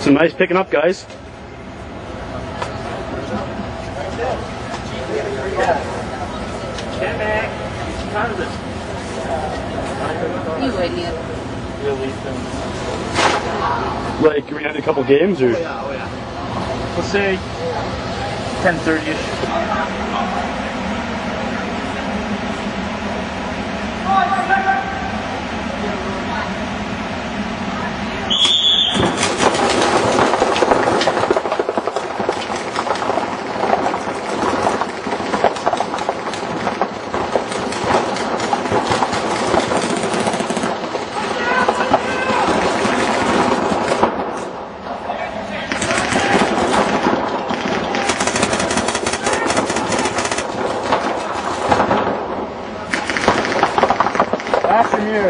Some nice picking up, guys. You idiot. Like, we had a couple games, or? Oh yeah. Let's say 10:30ish. Here.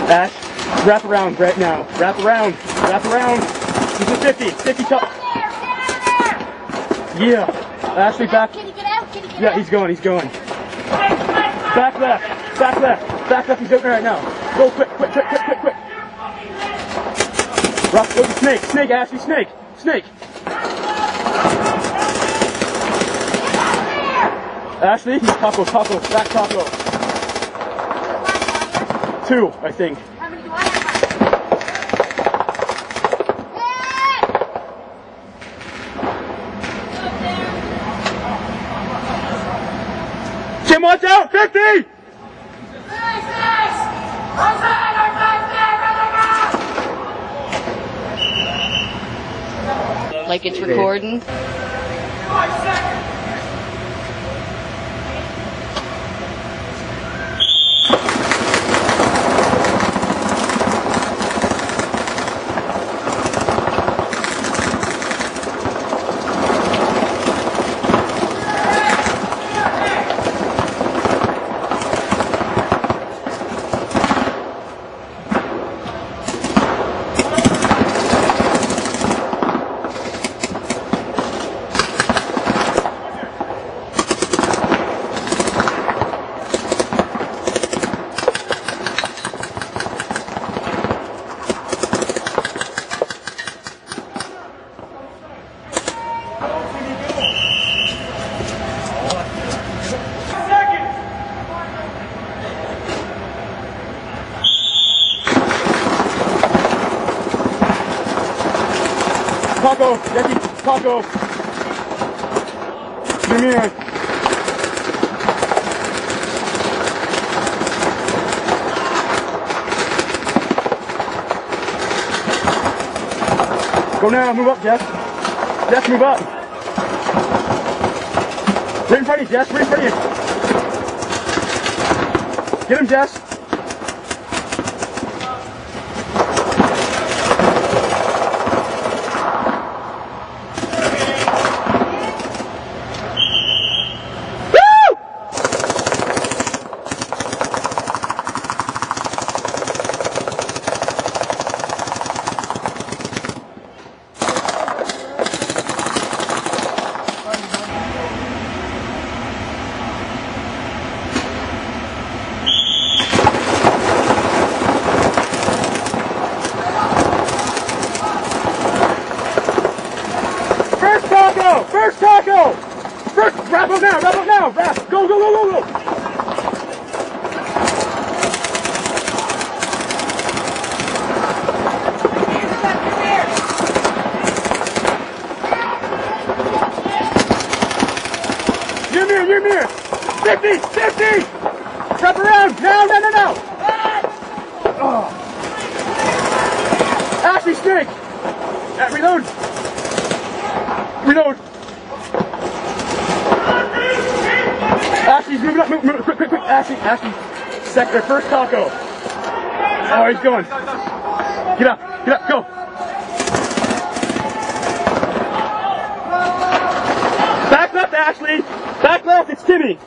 Ash, wrap around right now. Wrap around. Wrap around. He's a 50. 50 top. Yeah. Ashley, back. Can you get out? Can you get out? Yeah, he's going. He's going. Back left. Back left. Back left. He's open right now. Go quick, quick, quick, quick, quick, quick. Rock, go to snake. Snake, Ashley. Snake. Snake. Ashley, taco, taco, back taco. 2, I think. How many do I have? Jim, watch out! 50! Like it's recording. Taco, Jackie, taco. Give me a. Go now, move up, Jess. Jess, move up. Right in front of you, Jess, right in front of you. Get him, Jess. First tackle! First, wrap up now, wrap! Go, go, go, go, go! You're near! 50! 50! Wrap around! Now! Oh. Ashley, snake! Reload! Reload! Ashley's moving up, move, quick, Ashley, second, first taco. Oh, he's going. Get up, go. Back left, Ashley. Back left, it's Timmy.